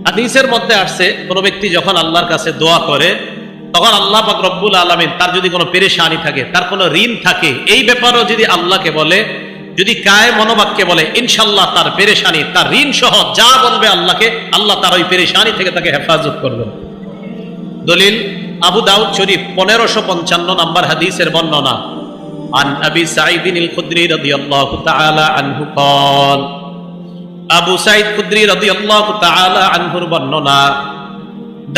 হাদিসের মধ্যে আসছে কোন ব্যক্তি যখন আল্লাহর কাছে দোয়া করে তখন আল্লাহ পাক রব্বুল আলামিন তার যদি কোনো পেরেশানি থাকে, তার কোনো ঋণ থাকে, এই ব্যাপারেও যদি আল্লাহকে বলে, যদি কায়ে মনোবাক্যে বলে, ইনশাআল্লাহ তার পেরেশানি, তার ঋণ সহ যা বলবে আল্লাহকে, আল্লাহ তার ওই পেরেশানি থেকে তাকে হেফাজত করবেন। দলিল আবু দাউদ শরীফ 1555 নম্বর হাদিসের বর্ণনা। আন আবি সাঈদ আল খুদরি রাদিয়াল্লাহু তাআলা আনহু قال আবু সাঈদ খুদরি রাদিয়াল্লাহু তাআলা আনহুর বর্ণনা,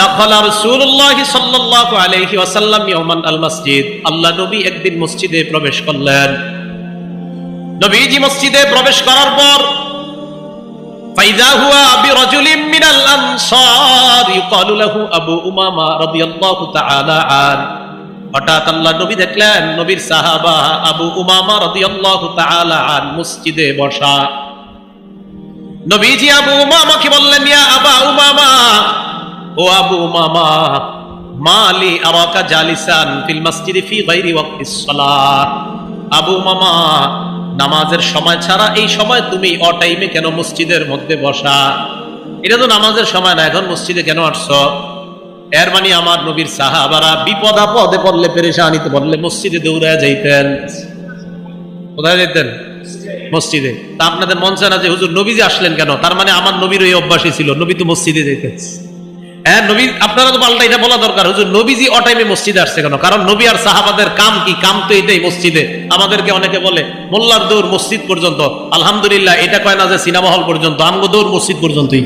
দাখালা রাসূলুল্লাহ সাল্লাল্লাহু আলাইহি ওয়াসাল্লাম ইয়াওমান আল মসজিদ, আল্লাহ নবী একদিন মসজিদে প্রবেশ করলেন। নবীজি মসজিদে প্রবেশ করার পর ফাইযা হুয়া বিরাজুলিন মিনাল আনসার ইউকালু লাহু আবু উমামা রাদিয়াল্লাহু তাআলা আন, হঠাৎ আল্লাহ নবী দেখলেন নবীর সাহাবা আবু উমামা রাদিয়াল্লাহু তাআলা আন মসজিদে বসা। নবীজি আবু উমামাকে বললেন, ইয়া আবা উমামা, ও আবু উমামা, মালি আরাকা জালিসান ফিল মসজিদি ফি গায়রি ওয়াক্তিস সালাহ। আবু উমামা, নামাজের সময় ছাড়া এই সময় তুমি অটাইমে কেন মসজিদের মধ্যে বসা? এটা তো নামাজের সময় না, এখন মসজিদে কেন আসছো? এর মানে আমার নবীর সাহাবারা বিপদ আপদে পড়লে, পেরেশানিতে পড়লে মসজিদে দৌড়ায় যাইতেন। কোথায় যাইতেন? মসজিদে। তা আপনাদের মন চায় না যে হুজুর নবীজি আসলেন কেন? তার মানে আমার নবীর ওই অভ্যাসই ছিল, নবী তো মসজিদে যেতেন। হ্যাঁ, নবী, আপনারা তো পাল্টা এটা বলা দরকার, হুজুর নবীজি অটাইমে মসজিদে আসছে কেন? কারণ নবী আর সাহাবাদের কাম কি? কাম তো এটাই, মসজিদে। আমাদেরকে অনেকে বলে মোল্লার দৌড় মসজিদ পর্যন্ত। আলহামদুলিল্লাহ, এটা কয় না যে সিনেমা হল পর্যন্ত, আমগো দৌড় মসজিদ পর্যন্তই।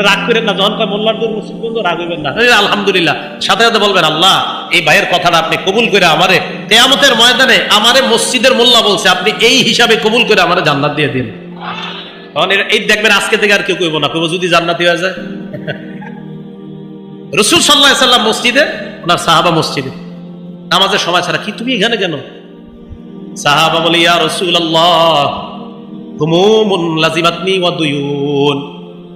রাগ করেন না, যখন কয় মোল্লার দৌড় মসজিদ পর্যন্ত রাগ হইবেন না, আলহামদুলিল্লাহ। সাথে সাথে বলবেন, আল্লাহ এই ভাইয়ের কথাটা আপনি কবুল করে আমারে কিয়ামতের ময়দানে আমারে মসজিদের মোল্লা বলছে, আপনি এই হিসাবে কবুল করে আমারে জান্নাত দিয়ে দিন। তখন এই দেখবেন আজকে থেকে আর কেউ কইব না, কইব যদি জান্নাতি হয়ে যায়। রাসূল সাল্লাল্লাহু আলাইহি ওয়াসাল্লাম মসজিদে, ওনার সাহাবা মসজিদে, নামাজের সময় ছাড়া। কি তুমি এখানে কেন? সাহাবা বলে, ইয়া রাসূলুল্লাহ, হুমুমুন লাজিমাতনি ওয়া দুয়ুন,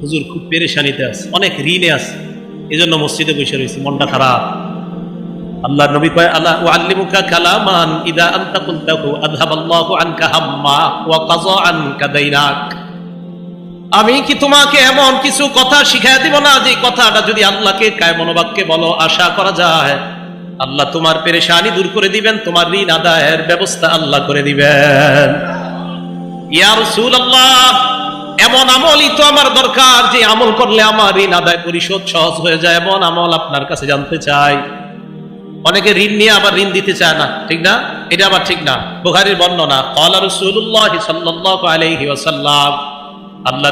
হুজুর খুব পেরেশানিতে আছে, অনেক ঋণে আছে, এজন্য মসজিদে বসে রয়েছে, মনটা খারাপ। আল্লাহ নবী কয়, আলা উআল্লিমুকা কালামান ইদা আনতা কুনতাহু আযহাবাল্লাহু আনকা হাম্মা ওয়া কাযা আনকা দাইনাক। আমি কি তোমাকে এমন কিছু কথা শিখাই দিব না, যে কথাটা যদি আল্লাহকে কায় মনোবাক্যে বলো, আশা করা যায় আল্লাহ তোমার পেরেশানি দূর করে দিবেন, তোমার ঋণ আদায়ের ব্যবস্থা আল্লাহ করে দিবেন। ইয়া রাসূলুল্লাহ, এমন আমলই তো আমার দরকার, যে আমল করলে আমার ঋণ আদায় পরিশোধ সহজ হয়ে যায়, এমন আমল আপনার কাছে জানতে চাই। অনেকে ঋণ নিয়ে আবার ঋণ দিতে চায় না, ঠিক না? এটা আবার ঠিক না। বুখারীর বর্ণনা, ক্বালা রাসূলুল্লাহ সাল্লাল্লাহু আলাইহি ওয়াসাল্লাম, আল্লাহ